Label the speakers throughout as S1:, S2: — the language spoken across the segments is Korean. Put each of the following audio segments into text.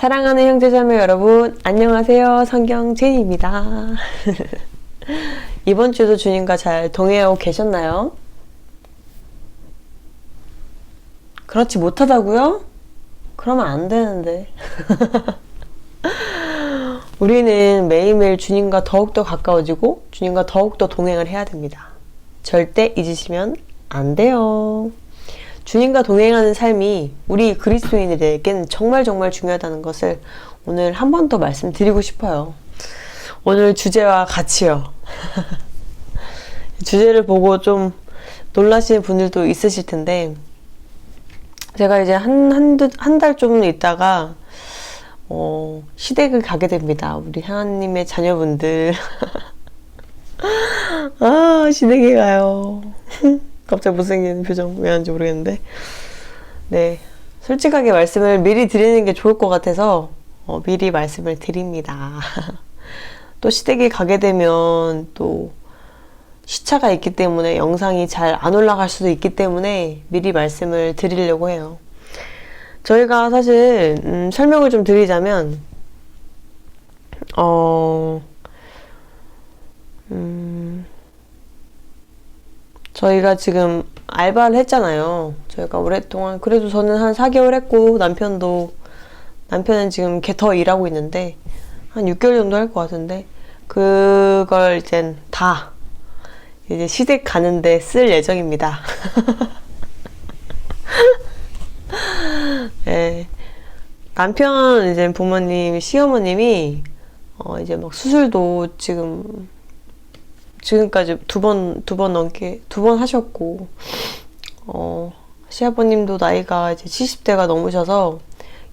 S1: 사랑하는 형제자매 여러분, 안녕하세요. 성경제니입니다. 이번 주도 주님과 잘 동행하고 계셨나요? 그렇지 못하다고요? 그러면 안 되는데. 우리는 매일매일 주님과 더욱더 가까워지고 주님과 더욱더 동행을 해야 됩니다. 절대 잊으시면 안 돼요. 주님과 동행하는 삶이 우리 그리스도인들에겐 정말 중요하다는 것을 오늘 한 번 더 말씀드리고 싶어요. 오늘 주제와 같이요. 주제를 보고 좀 놀라시는 분들도 있으실 텐데, 제가 이제 한 달 좀 있다가 시댁을 가게 됩니다. 우리 하나님의 자녀분들. 아, 시댁에 가요. 갑자기 못생긴 표정 왜 하는지 모르겠는데, 네, 솔직하게 말씀을 미리 드리는 게 좋을 것 같아서 미리 말씀을 드립니다. 또 시댁에 가게 되면 또 시차가 있기 때문에 영상이 잘 안 올라갈 수도 있기 때문에 미리 말씀을 드리려고 해요. 저희가 사실 설명을 좀 드리자면 저희가 지금 알바를 했잖아요. 저희가 오랫동안, 그래도 저는 한 4개월 했고 남편은 지금 더 일하고 있는데 한 6개월 정도 할 것 같은데, 그걸 이젠 다 이제 시댁 가는데 쓸 예정입니다. 네. 남편 이제 부모님, 시어머님이 이제 막 수술도 지금까지 두 번 하셨고, 시아버님도 나이가 이제 70대가 넘으셔서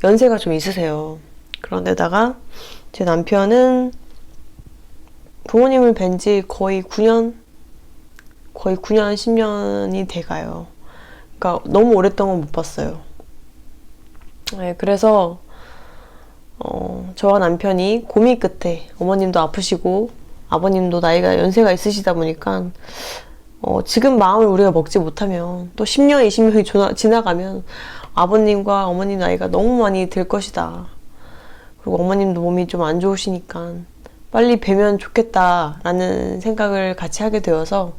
S1: 연세가 좀 있으세요. 그런데다가 제 남편은 부모님을 뵌지 거의 9년, 10년이 돼가요. 그러니까 너무 오랫동안 못 봤어요. 네, 그래서 저와 남편이 고민 끝에, 어머님도 아프시고 아버님도 나이가 연세가 있으시다 보니까 지금 마음을 우리가 먹지 못하면 또 10년, 20년이 지나가면 아버님과 어머님 나이가 너무 많이 들 것이다. 그리고 어머님도 몸이 좀 안 좋으시니까 빨리 뵈면 좋겠다라는 생각을 같이 하게 되어서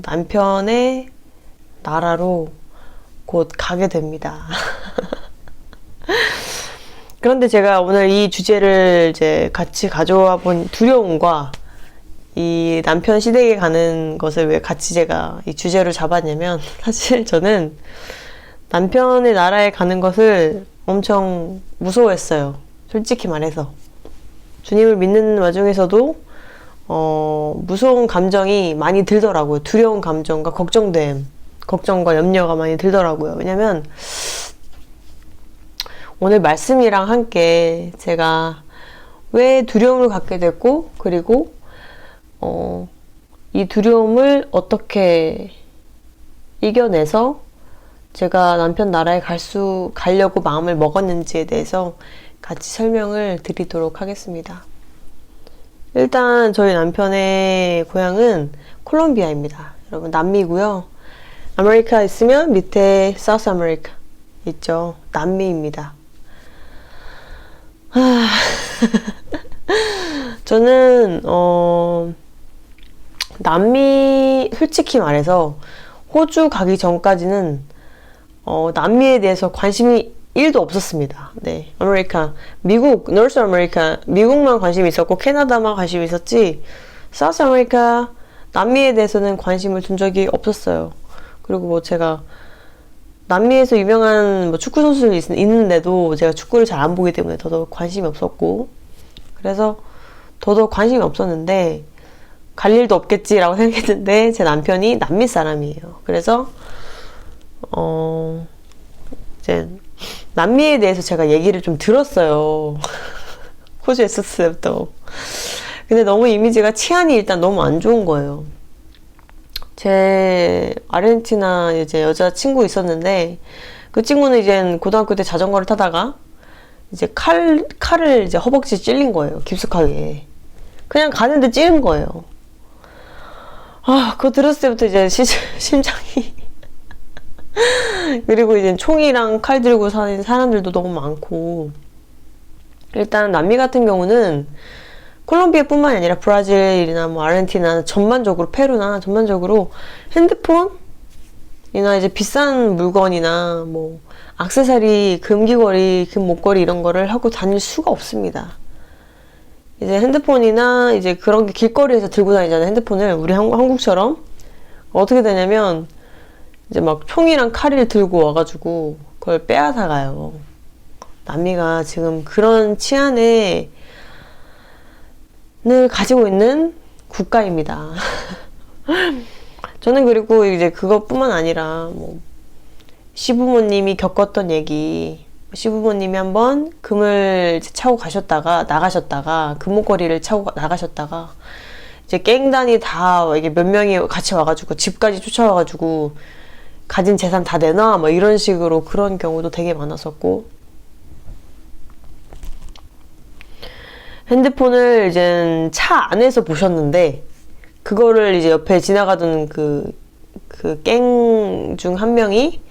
S1: 남편의 나라로 곧 가게 됩니다. 그런데 제가 오늘 이 주제를 이제 같이 가져와 본 두려움과 이 남편 시댁에 가는 것을 왜 같이 제가 이 주제로 잡았냐면, 사실 저는 남편의 나라에 가는 것을 엄청 무서워했어요. 솔직히 말해서. 주님을 믿는 와중에서도 무서운 감정이 많이 들더라고요. 두려운 감정과 걱정과 염려가 많이 들더라고요. 왜냐면 오늘 말씀이랑 함께 제가 왜 두려움을 갖게 됐고, 그리고 이 두려움을 어떻게 이겨내서 제가 남편 나라에 가려고 마음을 먹었는지에 대해서 같이 설명을 드리도록 하겠습니다. 일단 저희 남편의 고향은 콜롬비아입니다. 여러분, 남미고요. 아메리카 있으면 밑에 사우스 아메리카 있죠. 남미입니다. 저는 남미, 솔직히 말해서 호주 가기 전까지는 남미에 대해서 관심이 1도 없었습니다. 네, 아메리카, 미국, 노스 아메리카, 미국만 관심이 있었고 캐나다만 관심이 있었지, 사우스 아메리카, 남미에 대해서는 관심을 둔 적이 없었어요. 그리고 뭐 제가 남미에서 유명한 뭐 축구 선수들이 있는데도 제가 축구를 잘 안 보기 때문에 더더욱 관심이 없었고, 그래서 더더욱 관심이 없었는데 갈 일도 없겠지라고 생각했는데 제 남편이 남미 사람이에요. 그래서 이제 남미에 대해서 제가 얘기를 좀 들었어요. 호주에 있었을 때부터. 근데 너무 이미지가, 치안이 일단 너무 안 좋은 거예요. 제 아르헨티나 이제 여자친구 있었는데, 그 친구는 이제 고등학교 때 자전거를 타다가 이제 칼을 이제 허벅지 찔린 거예요. 깊숙하게. 그냥 가는데 찌른 거예요. 그거 들었을 때부터 이제 심장이 그리고 이제 총이랑 칼 들고 사는 사람들도 너무 많고, 일단 남미 같은 경우는 콜롬비아뿐만이 아니라 브라질이나 뭐 아르헨티나 전반적으로 페루나 전반적으로 핸드폰이나 이제 비싼 물건이나 뭐 액세서리, 금귀걸이, 금목걸이 이런 거를 하고 다닐 수가 없습니다. 이제 핸드폰이나 이제 그런 게 길거리에서 들고 다니잖아요. 핸드폰을 우리 한국처럼 어떻게 되냐면 이제 막 총이랑 칼을 들고 와가지고 그걸 빼앗아가요. 남미가 지금 그런 치안을 가지고 있는 국가입니다. 저는 그리고 이제 그것뿐만 아니라 뭐 시부모님이 겪었던 얘기, 시부모님이 한번 금을 차고 나가셨다가 금목걸이를 차고 나가셨다가 이제 갱단이 다 이게 몇 명이 같이 와가지고 집까지 쫓아와가지고 가진 재산 다 내놔 뭐 이런 식으로 그런 경우도 되게 많았었고, 핸드폰을 이제 차 안에서 보셨는데 그거를 이제 옆에 지나가던 그 갱 중 한 명이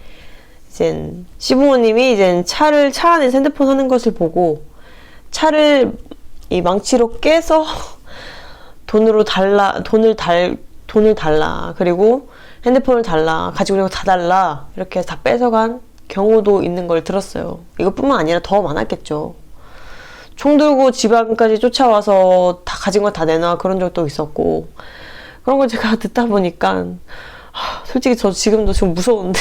S1: 이제 시부모님이 이제 차 안에서 핸드폰 하는 것을 보고 차를 이 망치로 깨서 돈을 달라 그리고 핸드폰을 달라 가지고 있는 거 다 달라 이렇게 다 뺏어간 경우도 있는 걸 들었어요. 이것뿐만 아니라 더 많았겠죠. 총 들고 집 안까지 쫓아와서 다 가진 거 다 내놔 그런 적도 있었고, 그런 걸 제가 듣다 보니까 솔직히 저 지금도 좀 무서운데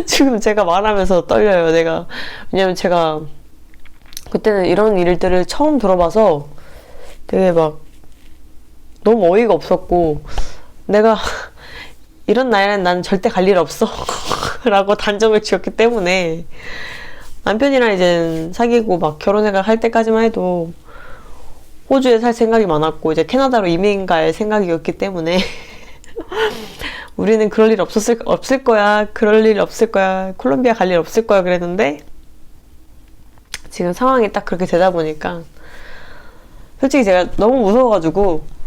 S1: 지금 제가 말하면서 떨려요, 내가. 왜냐면 제가 그때는 이런 일들을 처음 들어봐서 되게 막 너무 어이가 없었고, 내가 이런 나이에는 난 절대 갈 일 없어 라고 단정을 지었기 때문에 남편이랑 이제 사귀고 막 결혼생활 할 때까지만 해도 호주에 살 생각이 많았고 이제 캐나다로 이민 갈 생각이었기 때문에 우리는 그럴 일 없을 거야, 그럴 일 없을 거야, 콜롬비아 갈 일 없을 거야 그랬는데 지금 상황이 딱 그렇게 되다 보니까 솔직히 제가 너무 무서워가지고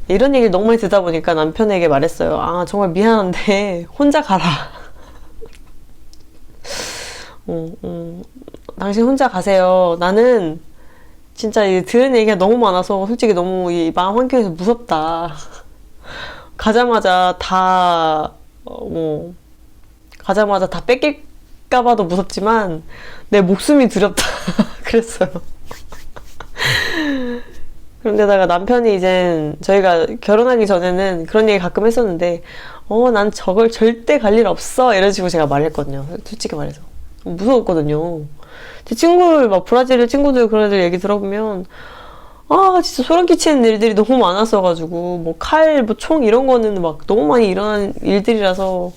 S1: 이런 얘기를 너무 많이 듣다 보니까 남편에게 말했어요. 아, 정말 미안한데 혼자 가라. 당신 혼자 가세요. 나는 진짜 들은 얘기가 너무 많아서 솔직히 너무 이 마음 한켠에서 무섭다. 가자마자 다 뺏길까봐도 무섭지만 내 목숨이 두렵다. 그랬어요. 그런데다가 남편이 이제 저희가 결혼하기 전에는 그런 얘기 가끔 했었는데 난 저걸 절대 갈 일 없어 이런 식으로 제가 말했거든요. 솔직히 말해서 무서웠거든요. 제 친구들 막 브라질 친구들 그런 애들 얘기 들어보면 진짜 소름 끼치는 일들이 너무 많았어가지고 뭐 칼, 뭐 총 이런 거는 막 너무 많이 일어난 일들이라서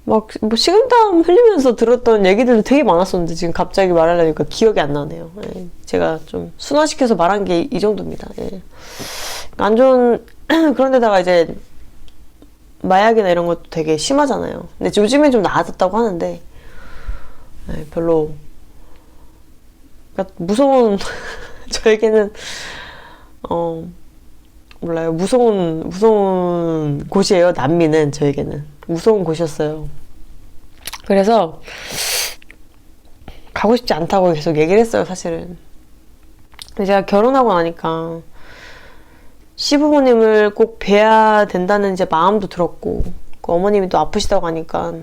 S1: 막 뭐 식은땀 흘리면서 들었던 얘기들도 되게 많았었는데 지금 갑자기 말하려니까 기억이 안 나네요. 예. 제가 좀 순화시켜서 말한 게 이 정도입니다. 예. 안 좋은 그런데다가 이제 마약이나 이런 것도 되게 심하잖아요. 근데 요즘엔 좀 나아졌다고 하는데 별로 그러니까 무서운 저에게는 몰라요. 무서운 곳이에요. 남미는 저에게는 무서운 곳이었어요. 그래서 가고 싶지 않다고 계속 얘기를 했어요, 사실은. 근데 제가 결혼하고 나니까 시부모님을 꼭 뵈야 된다는 이제 마음도 들었고, 그 어머님이 또 아프시다고 하니까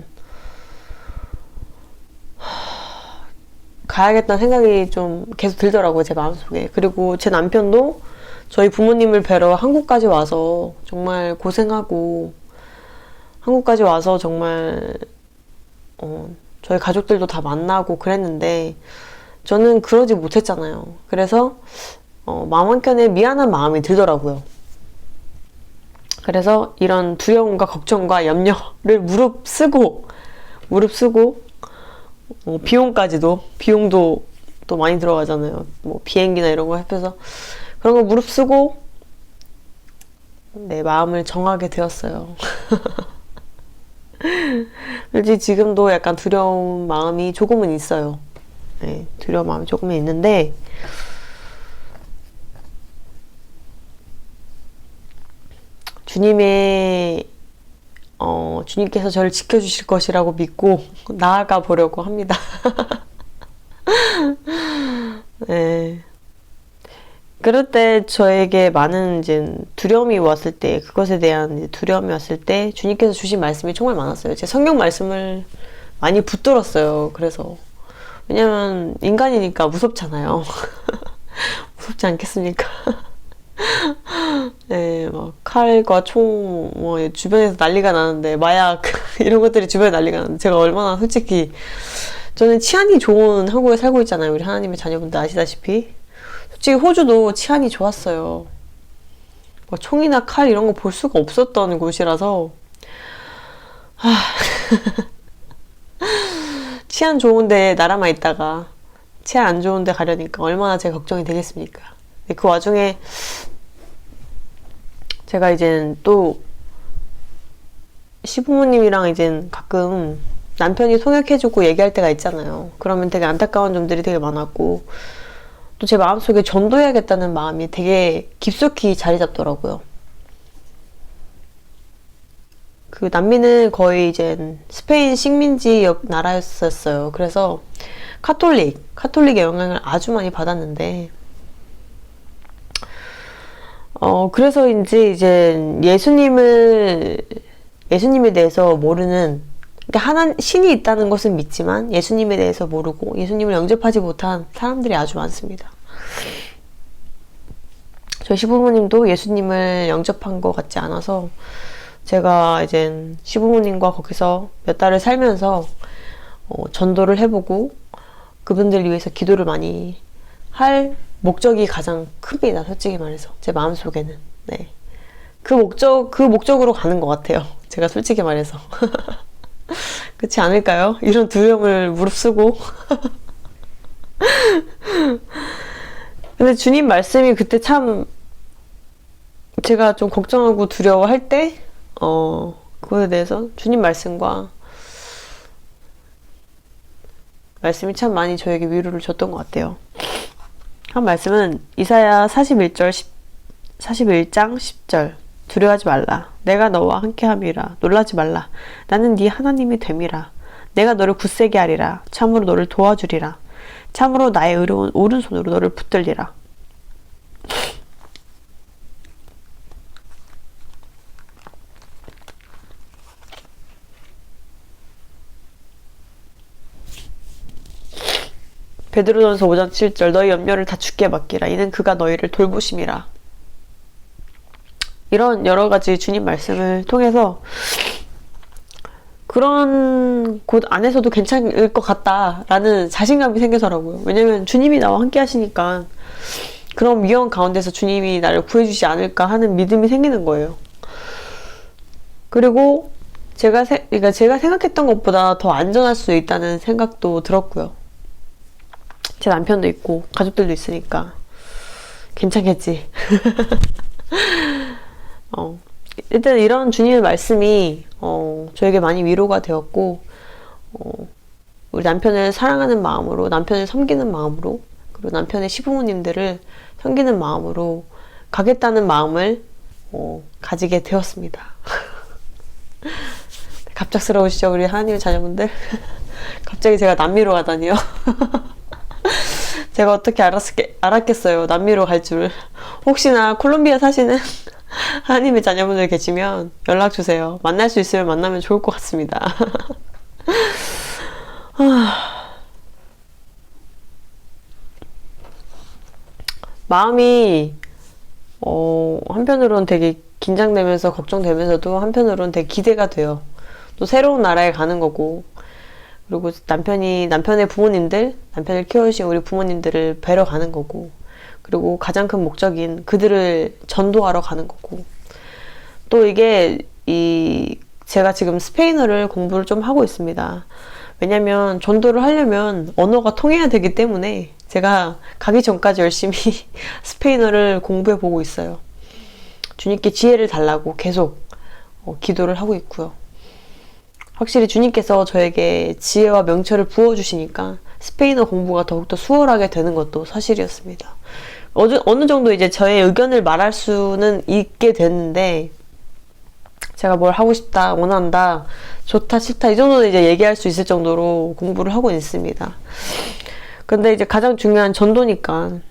S1: 가야겠다는 생각이 좀 계속 들더라고요, 제 마음속에. 그리고 제 남편도 저희 부모님을 뵈러 한국까지 와서 정말 고생하고, 한국까지 와서 정말 저희 가족들도 다 만나고 그랬는데 저는 그러지 못했잖아요. 그래서 마음 한켠에 미안한 마음이 들더라고요. 그래서 이런 두려움과 걱정과 염려를 무릅쓰고 비용도 또 많이 들어가잖아요. 뭐 비행기나 이런 거 합해서 그런 거 무릅쓰고 내 마음을 정하게 되었어요. 솔직히 지금도 약간 두려운 마음이 조금은 있어요. 네, 두려운 마음이 조금은 있는데 주님의 주님께서 저를 지켜주실 것이라고 믿고 나아가 보려고 합니다. 네. 그럴 때 저에게 많은 이제 두려움이 왔을 때, 그것에 대한 이제 두려움이 왔을 때 주님께서 주신 말씀이 정말 많았어요. 제 성경 말씀을 많이 붙들었어요. 그래서 왜냐면 인간이니까 무섭잖아요. 무섭지 않겠습니까? 네, 막 칼과 총, 뭐 주변에서 난리가 나는데 마약 이런 것들이 주변에 난리가 나는데 제가 얼마나 솔직히 저는 치안이 좋은 한국에 살고 있잖아요. 우리 하나님의 자녀분들 아시다시피 솔직히 호주도 치안이 좋았어요. 뭐 총이나 칼 이런 거 볼 수가 없었던 곳이라서 치안 좋은데 나라만 있다가 치안 안 좋은데 가려니까 얼마나 제가 걱정이 되겠습니까? 근데 그 와중에 제가 이젠 또 시부모님이랑 이젠 가끔 남편이 통역해주고 얘기할 때가 있잖아요. 그러면 되게 안타까운 점들이 되게 많았고 또 제 마음속에 전도해야겠다는 마음이 되게 깊숙이 자리 잡더라고요. 그 남미는 거의 이제 스페인 식민지 나라였었어요. 그래서 카톨릭의 영향을 아주 많이 받았는데 그래서인지 이제 예수님에 대해서 모르는, 그러니까 신이 있다는 것은 믿지만 예수님에 대해서 모르고 예수님을 영접하지 못한 사람들이 아주 많습니다. 저희 시부모님도 예수님을 영접한 것 같지 않아서 제가 이제 시부모님과 거기서 몇 달을 살면서 전도를 해보고 그분들을 위해서 기도를 많이 할 목적이 가장 큽니다. 솔직히 말해서 제 마음속에는. 네. 그 목적으로 가는 것 같아요. 제가 솔직히 말해서. 그렇지 않을까요? 이런 두려움을 무릅쓰고. 근데 주님 말씀이 그때 참 제가 좀 걱정하고 두려워할 때 그거에 대해서 주님 말씀이 참 많이 저에게 위로를 줬던 것 같아요. 한 말씀은 이사야 41장 10절. 두려워하지 말라. 내가 너와 함께함이라. 놀라지 말라. 나는 네 하나님이 됨이라. 내가 너를 굳세게 하리라. 참으로 너를 도와주리라. 참으로 나의 의로운 오른손으로 너를 붙들리라. 베드로전서 5장 7절. 너희 염려를 다 주께 맡기라. 이는 그가 너희를 돌보심이라. 이런 여러 가지 주님 말씀을 통해서 그런 곳 안에서도 괜찮을 것 같다라는 자신감이 생겨서라고요. 왜냐면 주님이 나와 함께 하시니까 그런 위험 가운데서 주님이 나를 구해주지 않을까 하는 믿음이 생기는 거예요. 그리고 제가 생각했던 것보다 더 안전할 수 있다는 생각도 들었고요. 제 남편도 있고 가족들도 있으니까 괜찮겠지. 일단 이런 주님의 말씀이 저에게 많이 위로가 되었고 우리 남편을 사랑하는 마음으로, 남편을 섬기는 마음으로, 그리고 남편의 시부모님들을 섬기는 마음으로 가겠다는 마음을 가지게 되었습니다. 갑작스러우시죠, 우리 하나님의 자녀분들? 갑자기 제가 남미로 가다니요. 제가 어떻게 알았겠어요, 남미로 갈 줄. 혹시나 콜롬비아 사시는 하나님의 자녀분들 계시면 연락주세요. 만날 수 있으면 만나면 좋을 것 같습니다. 마음이 한편으로는 되게 긴장되면서 걱정되면서도 한편으로는 되게 기대가 돼요. 또 새로운 나라에 가는 거고, 그리고 남편의 부모님들, 남편을 키워주신 우리 부모님들을 뵈러 가는 거고, 그리고 가장 큰 목적인 그들을 전도하러 가는 거고, 또 이게 제가 지금 스페인어를 공부를 좀 하고 있습니다. 왜냐면 전도를 하려면 언어가 통해야 되기 때문에 제가 가기 전까지 열심히 스페인어를 공부해 보고 있어요. 주님께 지혜를 달라고 계속 기도를 하고 있고요. 확실히 주님께서 저에게 지혜와 명철을 부어주시니까 스페인어 공부가 더욱더 수월하게 되는 것도 사실이었습니다. 어느 정도 이제 저의 의견을 말할 수는 있게 됐는데, 제가 뭘 하고 싶다, 원한다, 좋다, 싫다 이 정도는 이제 얘기할 수 있을 정도로 공부를 하고 있습니다. 근데 이제 가장 중요한 전도니까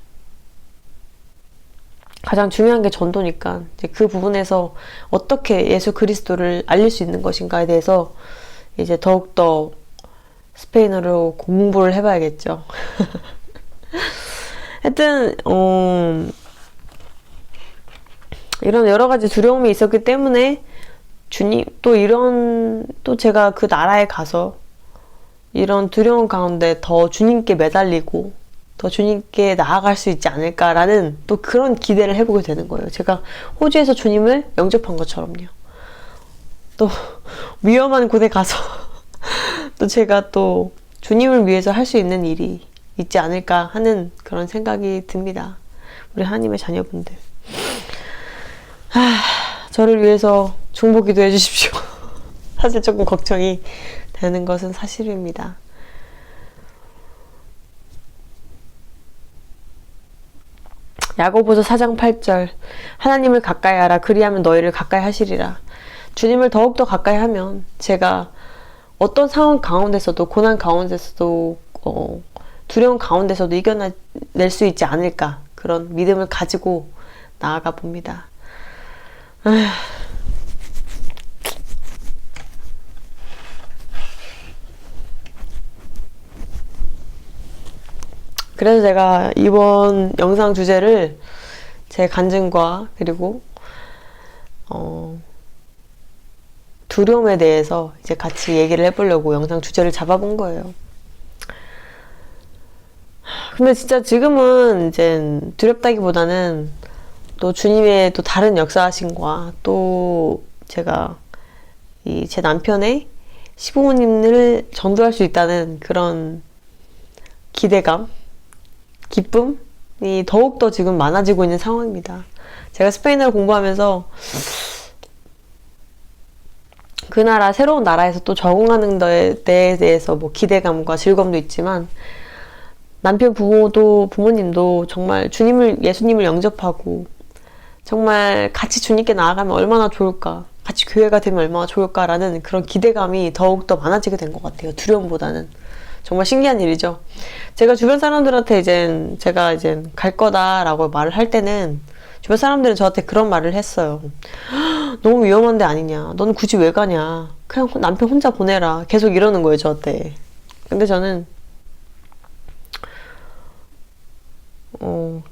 S1: 이제 그 부분에서 어떻게 예수 그리스도를 알릴 수 있는 것인가에 대해서 이제 더욱더 스페인어로 공부를 해봐야겠죠. 하여튼 이런 여러 가지 두려움이 있었기 때문에 주님 또 제가 그 나라에 가서 이런 두려움 가운데 더 주님께 매달리고 더 주님께 나아갈 수 있지 않을까라는 또 그런 기대를 해보게 되는 거예요. 제가 호주에서 주님을 영접한 것처럼요. 또 위험한 곳에 가서 또 제가 또 주님을 위해서 할 수 있는 일이 있지 않을까 하는 그런 생각이 듭니다. 우리 하나님의 자녀분들. 저를 위해서 중보 기도해 주십시오. 사실 조금 걱정이 되는 것은 사실입니다. 야고보서 4장 8절 하나님을 가까이 하라 그리하면 너희를 가까이 하시리라. 주님을 더욱더 가까이 하면 제가 어떤 상황 가운데서도 고난 가운데서도 두려움 가운데서도 이겨낼 수 있지 않을까 그런 믿음을 가지고 나아가 봅니다. 그래서 제가 이번 영상 주제를 제 간증과 그리고 두려움에 대해서 이제 같이 얘기를 해보려고 영상 주제를 잡아본 거예요. 근데 진짜 지금은 이제 두렵다기보다는 또 주님의 또 다른 역사하심과 또 제가 제 남편의 시부모님을 전도할 수 있다는 그런 기대감, 기쁨이 더욱더 지금 많아지고 있는 상황입니다. 제가 스페인어를 공부하면서 그 나라, 새로운 나라에서 또 적응하는 데에 대해서 뭐 기대감과 즐거움도 있지만 남편 부모님도 정말 예수님을 영접하고 정말 같이 주님께 나아가면 얼마나 좋을까, 같이 교회가 되면 얼마나 좋을까라는 그런 기대감이 더욱더 많아지게 된 것 같아요. 두려움보다는. 정말 신기한 일이죠. 제가 주변 사람들한테 제가 갈 거다라고 말을 할 때는 주변 사람들은 저한테 그런 말을 했어요. 너무 위험한 데 아니냐. 너는 굳이 왜 가냐. 그냥 남편 혼자 보내라. 계속 이러는 거예요, 저한테. 근데 저는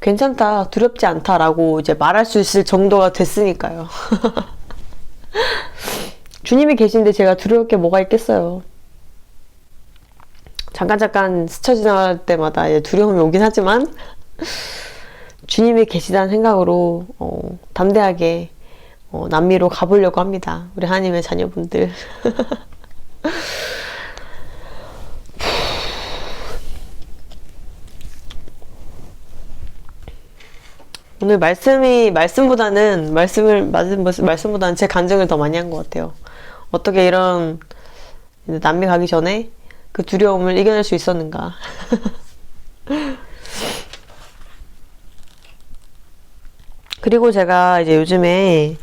S1: 괜찮다, 두렵지 않다라고 이제 말할 수 있을 정도가 됐으니까요. 주님이 계신데 제가 두려울 게 뭐가 있겠어요. 잠깐 스쳐 지나갈 때마다 두려움이 오긴 하지만 주님이 계시다는 생각으로 담대하게 남미로 가보려고 합니다. 우리 하나님의 자녀분들. 오늘 말씀보다는 제 간증을 더 많이 한 것 같아요. 어떻게 이런 남미 가기 전에 그 두려움을 이겨낼 수 있었는가. 그리고 제가 이제 요즘에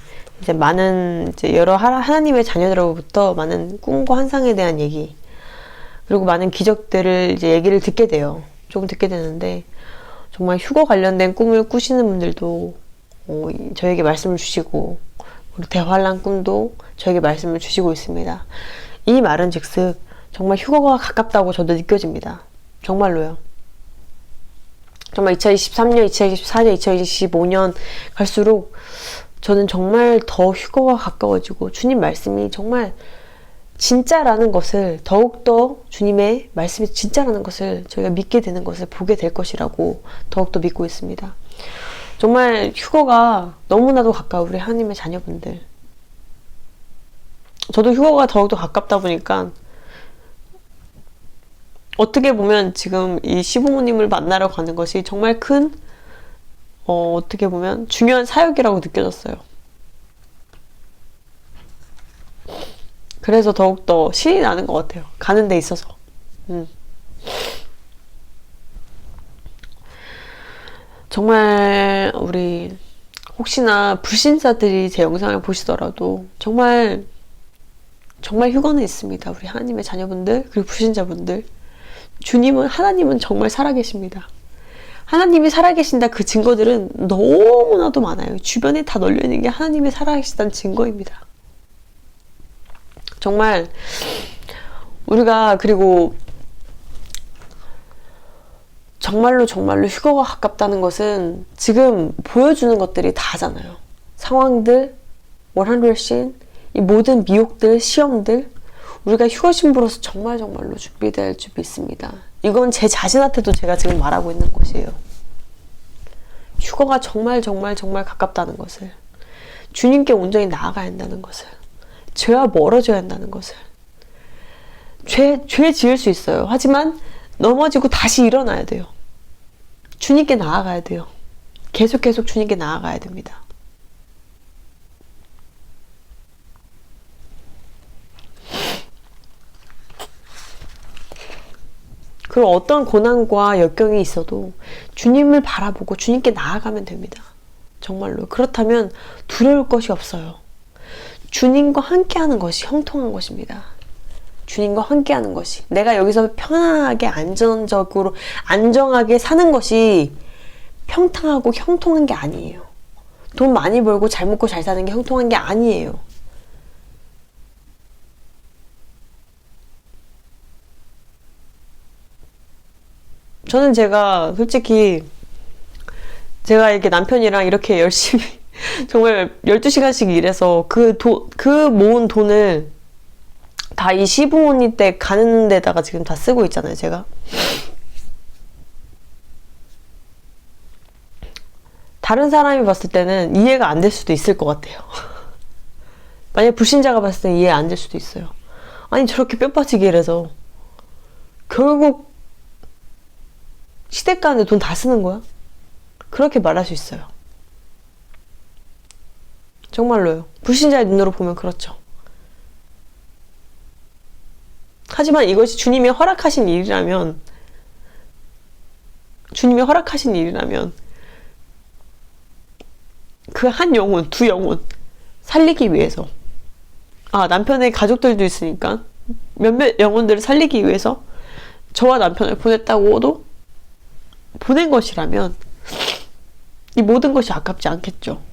S1: 많은 여러 하나님의 자녀들로부터 많은 꿈과 환상에 대한 얘기, 그리고 많은 기적들을 얘기를 듣게 돼요. 조금 듣게 되는데, 정말 휴거 관련된 꿈을 꾸시는 분들도 저에게 말씀을 주시고, 그리고 대환란 꿈도 저에게 말씀을 주시고 있습니다. 이 말은 즉슨 정말 휴거가 가깝다고 저도 느껴집니다. 정말로요. 정말 2023년, 2024년, 2025년 갈수록 저는 정말 더 휴거가 가까워지고 주님 말씀이 정말 진짜라는 것을, 더욱더 주님의 말씀이 진짜라는 것을 저희가 믿게 되는 것을 보게 될 것이라고 더욱더 믿고 있습니다. 정말 휴거가 너무나도 가까운 우리 하나님의 자녀분들. 저도 휴거가 더욱더 가깝다 보니까 어떻게 보면 지금 이 시부모님을 만나러 가는 것이 정말 큰 어떻게 보면 중요한 사역이라고 느껴졌어요. 그래서 더욱더 신이 나는 것 같아요. 가는 데 있어서. 정말 우리 혹시나 불신자들이 제 영상을 보시더라도 정말 휴거는 있습니다. 우리 하나님의 자녀분들, 그리고 불신자분들. 하나님은 정말 살아계십니다. 하나님이 살아계신다 그 증거들은 너무나도 많아요. 주변에 다 널려있는 게 하나님이 살아계시다는 증거입니다. 정말 우리가 그리고 정말로 휴거가 가깝다는 것은 지금 보여주는 것들이 다잖아요. 상황들, 100씬, 이 모든 미혹들, 시험들, 우리가 휴거 신부로서 정말로 준비될 줄 믿습니다. 이건 제 자신한테도 제가 지금 말하고 있는 것이에요. 휴거가 정말 가깝다는 것을, 주님께 온전히 나아가야 한다는 것을, 죄와 멀어져야 한다는 것을. 죄 지을 수 있어요. 하지만 넘어지고 다시 일어나야 돼요. 주님께 나아가야 돼요. 계속 주님께 나아가야 됩니다. 그리고 어떤 고난과 역경이 있어도 주님을 바라보고 주님께 나아가면 됩니다. 정말로. 그렇다면 두려울 것이 없어요. 주님과 함께하는 것이 형통한 것입니다. 주님과 함께하는 것이, 내가 여기서 편안하게 안정하게 사는 것이 평탄하고 형통한 게 아니에요. 돈 많이 벌고 잘 먹고 잘 사는 게 형통한 게 아니에요. 저는 솔직히 제가 이렇게 남편이랑 이렇게 열심히 정말 12시간씩 일해서 그 모은 돈을 다 이 시부모님 때 가는 데다가 지금 다 쓰고 있잖아요, 제가. 다른 사람이 봤을 때는 이해가 안 될 수도 있을 것 같아요. 만약 불신자가 봤을 때는 이해 안 될 수도 있어요. 아니, 저렇게 뼈 빠지게 일해서 결국 시댁 가는데 돈 다 쓰는 거야? 그렇게 말할 수 있어요. 정말로요. 불신자의 눈으로 보면 그렇죠. 하지만 이것이 주님이 허락하신 일이라면 그 한 영혼, 두 영혼 살리기 위해서, 남편의 가족들도 있으니까 몇몇 영혼들을 살리기 위해서 저와 남편을 보냈다고도 보낸 것이라면 이 모든 것이 아깝지 않겠죠.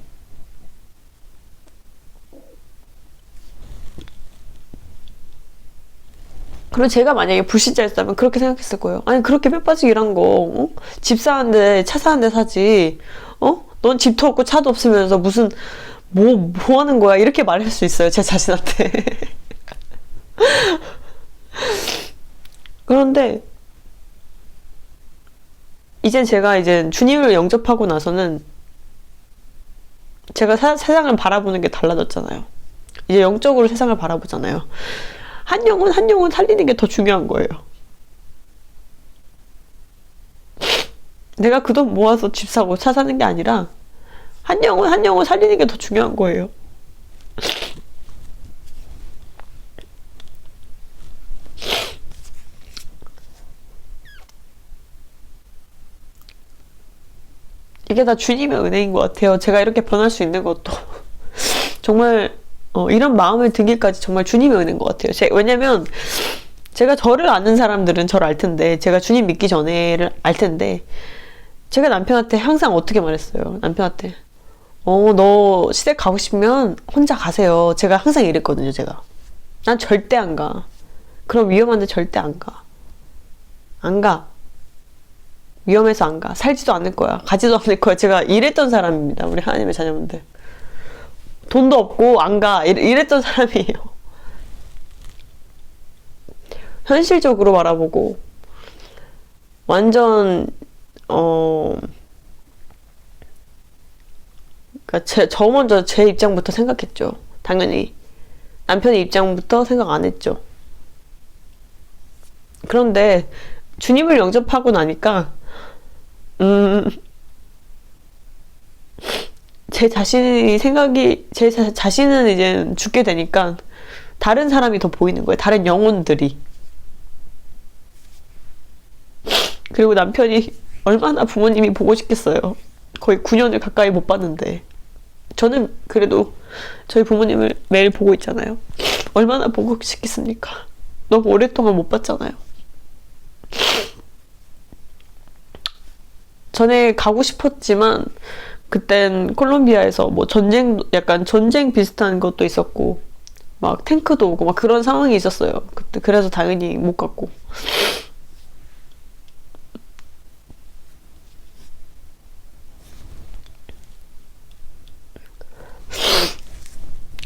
S1: 그리고 제가 만약에 불신자였다면 그렇게 생각했을 거예요. 아니, 그렇게 뼈 빠지게 일한 거, 집 사는데, 차 사는데 사지, 넌 집도 없고 차도 없으면서 무슨, 뭐 하는 거야? 이렇게 말할 수 있어요, 제 자신한테. 그런데, 제가 주님을 영접하고 나서는 제가 세상을 바라보는 게 달라졌잖아요. 이제 영적으로 세상을 바라보잖아요. 한 영혼 살리는 게 더 중요한 거예요. 내가 그 돈 모아서 집 사고 차 사는 게 아니라 한 영혼 살리는 게 더 중요한 거예요. 이게 다 주님의 은혜인 것 같아요. 제가 이렇게 변할 수 있는 것도 정말 이런 마음을 들기까지 정말 주님의 은혜인 것 같아요. 왜냐면 제가 저를 아는 사람들은 저를 알 텐데, 제가 주님 믿기 전에를 알 텐데, 제가 남편한테 항상 어떻게 말했어요. 남편한테 너 시댁 가고 싶으면 혼자 가세요. 제가 항상 이랬거든요. 제가 난 절대 안 가. 그럼 위험한데 절대 안 가. 위험해서 안 가. 살지도 않을 거야. 가지도 않을 거야. 제가 이랬던 사람입니다. 우리 하나님의 자녀분들. 돈도 없고 안 가. 이랬던 사람이에요. 현실적으로 바라보고 완전 그러니까 저 먼저 제 입장부터 생각했죠. 당연히 남편의 입장부터 생각 안 했죠. 그런데 주님을 영접하고 나니까 제 자신은 이제 죽게 되니까 다른 사람이 더 보이는 거예요. 다른 영혼들이. 그리고 남편이 얼마나 부모님이 보고 싶겠어요. 거의 9년을 가까이 못 봤는데. 저는 그래도 저희 부모님을 매일 보고 있잖아요. 얼마나 보고 싶겠습니까? 너무 오랫동안 못 봤잖아요. 전에 가고 싶었지만 그땐 콜롬비아에서 뭐 약간 전쟁 비슷한 것도 있었고 막 탱크도 오고 막 그런 상황이 있었어요. 그때 그래서 당연히 못 갔고.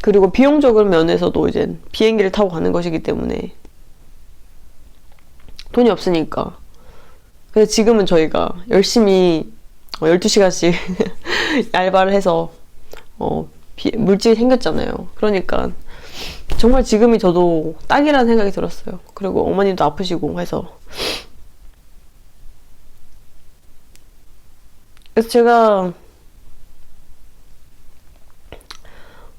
S1: 그리고 비용적인 면에서도 이제 비행기를 타고 가는 것이기 때문에 돈이 없으니까. 그래서 지금은 저희가 열심히 12시간씩 알바를 해서 물질이 생겼잖아요. 그러니까 정말 지금이 저도 딱이라는 생각이 들었어요. 그리고 어머님도 아프시고 해서. 그래서 제가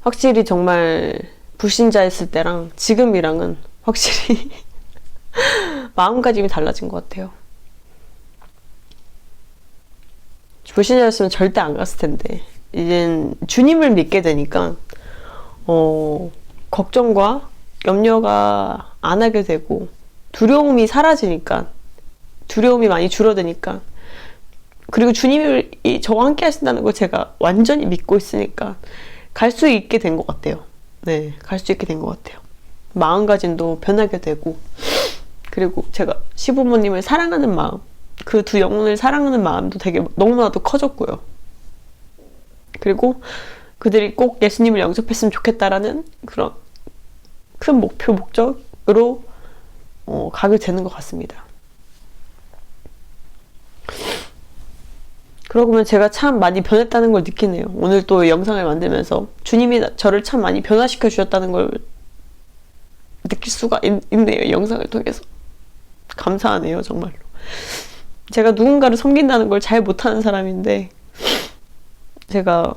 S1: 확실히 정말 불신자였을 때랑 지금이랑은 확실히 마음가짐이 달라진 것 같아요. 불신자였으면 절대 안 갔을 텐데 이젠 주님을 믿게 되니까 걱정과 염려가 안 하게 되고 두려움이 사라지니까, 두려움이 많이 줄어드니까, 그리고 주님이 저와 함께 하신다는 걸 제가 완전히 믿고 있으니까 갈 수 있게 된 것 같아요. 네, 갈 수 있게 된 것 같아요. 마음가짐도 변하게 되고, 그리고 제가 시부모님을 사랑하는 마음, 그 두 영혼을 사랑하는 마음도 되게 너무나도 커졌고요. 그리고 그들이 꼭 예수님을 영접했으면 좋겠다라는 그런 큰 목표, 목적으로 가게 되는 것 같습니다. 그러고 보면 제가 참 많이 변했다는 걸 느끼네요. 오늘 또 영상을 만들면서 주님이 저를 참 많이 변화시켜 주셨다는 걸 느낄 수가 있네요. 영상을 통해서. 감사하네요, 정말로. 제가 누군가를 섬긴다는 걸 잘 못하는 사람인데 제가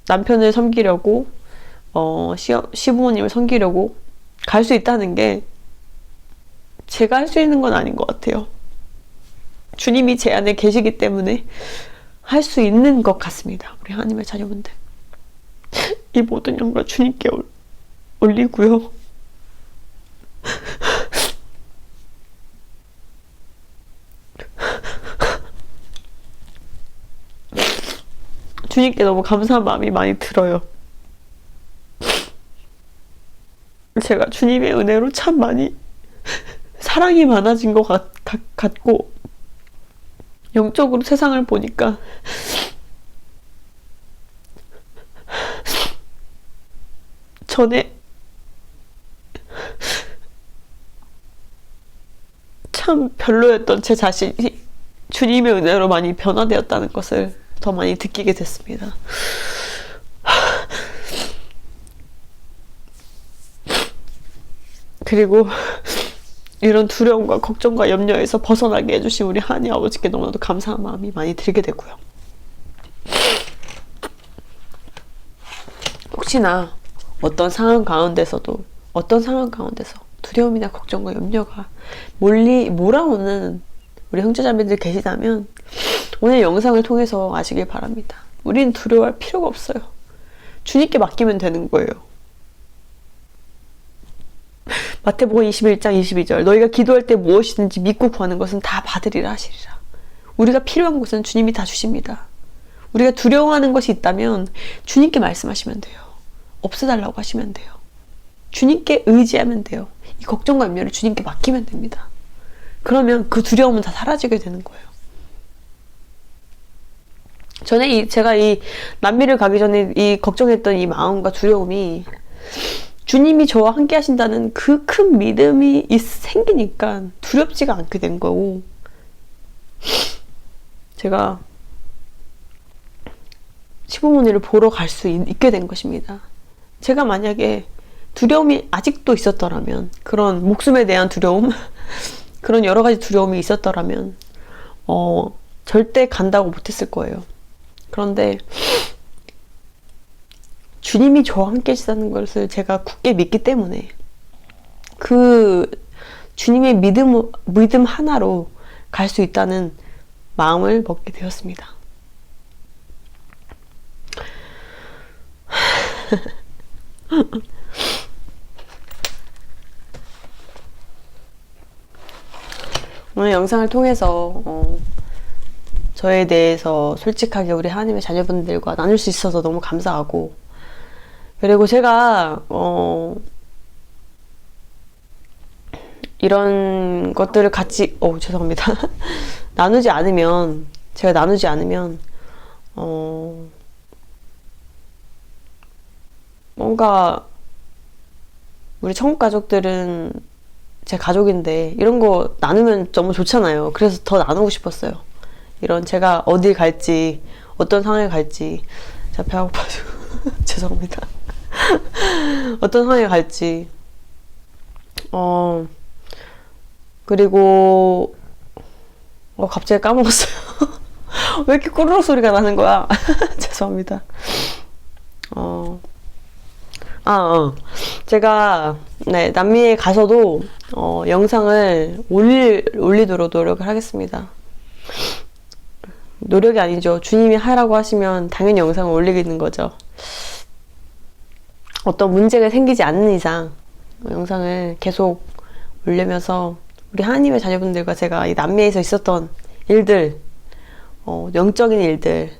S1: 남편을 섬기려고 시부모님을 섬기려고 갈 수 있다는 게 제가 할 수 있는 건 아닌 것 같아요. 주님이 제 안에 계시기 때문에 할 수 있는 것 같습니다. 우리 하나님의 자녀분들, 이 모든 영광 주님께 올리고요. 주님께 너무 감사한 마음이 많이 들어요. 제가 주님의 은혜로 참 많이 사랑이 많아진 것 같고, 영적으로 세상을 보니까 전에 참 별로였던 제 자신이 주님의 은혜로 많이 변화되었다는 것을 더 많이 느끼게 됐습니다. 그리고 이런 두려움과 걱정과 염려에서 벗어나게 해주신 우리 하나님 아버지께 너무나도 감사한 마음이 많이 들게 되고요. 혹시나 어떤 상황 가운데서 두려움이나 걱정과 염려가 몰아오는 우리 형제자매들 계시다면 오늘 영상을 통해서 아시길 바랍니다. 우리는 두려워할 필요가 없어요. 주님께 맡기면 되는 거예요. 마태복음 21장 22절, 너희가 기도할 때 무엇이든지 믿고 구하는 것은 다 받으리라 하시리라. 우리가 필요한 것은 주님이 다 주십니다. 우리가 두려워하는 것이 있다면 주님께 말씀하시면 돼요. 없애달라고 하시면 돼요. 주님께 의지하면 돼요. 이 걱정과 염려를 주님께 맡기면 됩니다. 그러면 그 두려움은 다 사라지게 되는 거예요. 전에 제가 이 남미를 가기 전에 이 걱정했던 이 마음과 두려움이 주님이 저와 함께 하신다는 그 큰 믿음이 생기니까 두렵지가 않게 된 거고, 제가 시부모님을 보러 갈 수 있게 된 것입니다. 제가 만약에 두려움이 아직도 있었더라면, 그런 목숨에 대한 두려움, 그런 여러 가지 두려움이 있었더라면 절대 간다고 못했을 거예요. 그런데 주님이 저와 함께 계시다는 것을 제가 굳게 믿기 때문에 그 주님의 믿음 하나로 갈 수 있다는 마음을 먹게 되었습니다. 오늘 영상을 통해서 저에 대해서 솔직하게 우리 하나님의 자녀분들과 나눌 수 있어서 너무 감사하고, 그리고 제가 이런 것들을 같이 죄송합니다. 제가 나누지 않으면 뭔가 우리 천국 가족들은 제 가족인데 이런 거 나누면 너무 좋잖아요. 그래서 더 나누고 싶었어요. 이런 제가 어딜 갈지, 어떤 상황에 갈지. 제가 배 아파가지고 죄송합니다. 어떤 상황에 갈지. 그리고 갑자기 까먹었어요. 왜 이렇게 꼬르륵 소리가 나는 거야? 죄송합니다. 제가 남미에 가서도 영상을 올리도록 노력을 하겠습니다. 노력이 아니죠. 주님이 하라고 하시면 당연히 영상을 올리는 거죠. 어떤 문제가 생기지 않는 이상 영상을 계속 올리면서 우리 하나님의 자녀분들과 제가 이 남미에서 있었던 일들, 영적인 일들,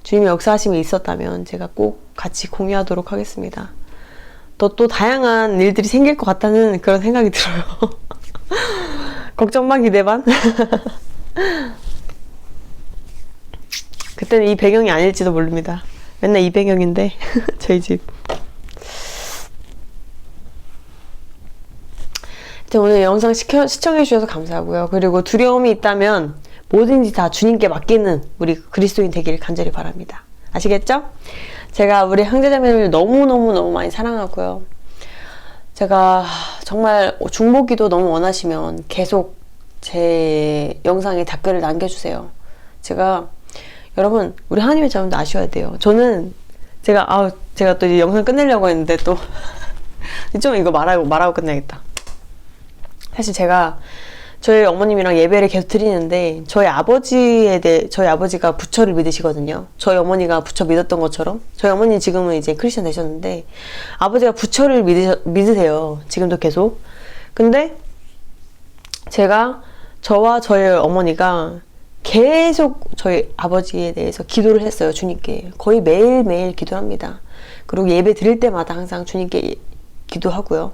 S1: 주님의 역사하심이 있었다면 제가 꼭 같이 공유하도록 하겠습니다. 또 다양한 일들이 생길 것 같다는 그런 생각이 들어요. 걱정 반 기대 반? 그때는 이 배경이 아닐지도 모릅니다. 맨날 이 배경인데 저희 집. 오늘 영상 시청해주셔서 감사하고요. 그리고 두려움이 있다면 뭐든지 다 주님께 맡기는 우리 그리스도인 되기를 간절히 바랍니다. 아시겠죠? 제가 우리 형제자매를 너무너무 많이 사랑하고요. 제가 정말 중보기도 너무 원하시면 계속 제 영상에 댓글을 남겨주세요. 여러분, 우리 하나님의 자녀도 아셔야 돼요. 제가 또 이제 영상 끝내려고 했는데 또 좀 이거 말하고 끝내야겠다. 사실 제가 저희 어머님이랑 예배를 계속 드리는데 저희 아버지가 부처를 믿으시거든요. 저희 어머니가 부처 믿었던 것처럼. 저희 어머니 지금은 이제 크리스천 되셨는데 아버지가 부처를 믿으세요. 지금도 계속. 근데 저와 저희 어머니가 계속 저희 아버지에 대해서 기도를 했어요. 주님께. 거의 매일매일 기도합니다. 그리고 예배 드릴 때마다 항상 주님께 기도하고요.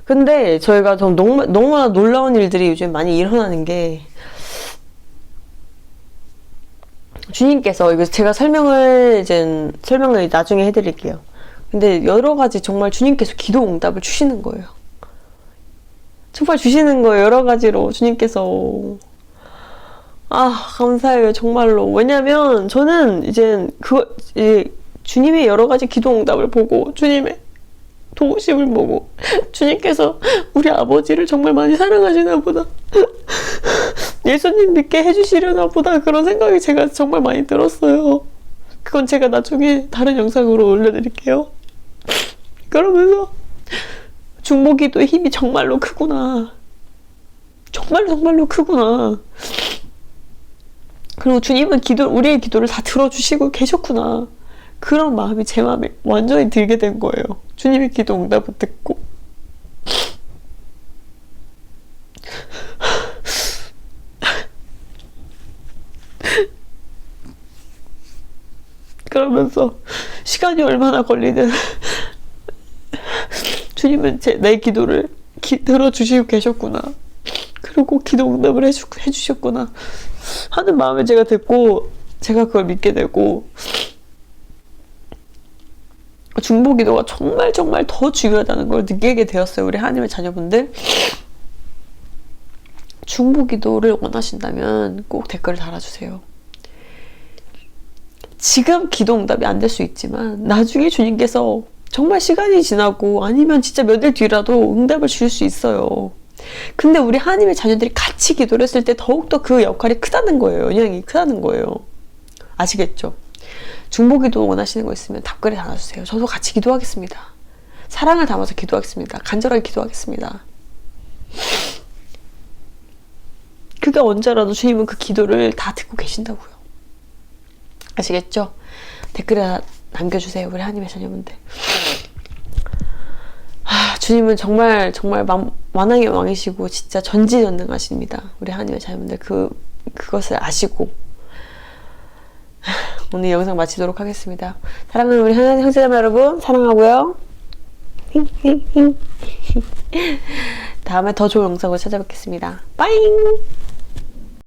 S1: 근데 저희가 너무나 놀라운 일들이 요즘 많이 일어나는 게, 주님께서, 이거 제가 설명을 나중에 해드릴게요. 근데 여러 가지 정말 주님께서 기도 응답을 주시는 거예요. 정말 주시는 거예요. 여러 가지로 주님께서. 감사해요. 정말로. 왜냐면 저는 주님의 여러 가지 기도 응답을 보고, 주님의 도우심을 보고 주님께서 우리 아버지를 정말 많이 사랑하시나 보다, 예수님 믿게 해주시려나 보다, 그런 생각이 제가 정말 많이 들었어요. 그건 제가 나중에 다른 영상으로 올려드릴게요. 그러면서 중보기도의 힘이 정말로 크구나, 정말로 크구나, 그리고 주님은 우리의 기도를 다 들어주시고 계셨구나, 그런 마음이 제 마음에 완전히 들게 된 거예요. 주님의 기도 응답을 듣고. 그러면서 시간이 얼마나 걸리든 주님은 내 기도를 들어주시고 계셨구나, 그리고 기도 응답을 해주셨구나 하는 마음을 제가 듣고, 제가 그걸 믿게 되고, 중보기도가 정말 더 중요하다는 걸 느끼게 되었어요. 우리 하나님의 자녀분들, 중보기도를 원하신다면 꼭 댓글을 달아주세요. 지금 기도 응답이 안 될 수 있지만 나중에 주님께서 정말 시간이 지나고 아니면 진짜 몇 일 뒤라도 응답을 주실 수 있어요. 근데 우리 하나님의 자녀들이 같이 기도를 했을 때 더욱더 그 역할이 크다는 거예요. 영향이 크다는 거예요. 아시겠죠? 중보기도 원하시는 거 있으면 댓글에 달아주세요. 저도 같이 기도하겠습니다. 사랑을 담아서 기도하겠습니다. 간절하게 기도하겠습니다. 그가 언제라도 주님은 그 기도를 다 듣고 계신다고요. 아시겠죠? 댓글에 남겨주세요. 우리 하나님의 자녀분들. 주님은 정말 정말 만왕의 왕이시고 진짜 전지전능하십니다. 우리 하나님의 자녀분들 그것을 아시고 오늘 영상 마치도록 하겠습니다. 사랑하는 우리 하나님 형제자매 여러분 사랑하고요. 다음에 더 좋은 영상으로 찾아뵙겠습니다. 빠잉.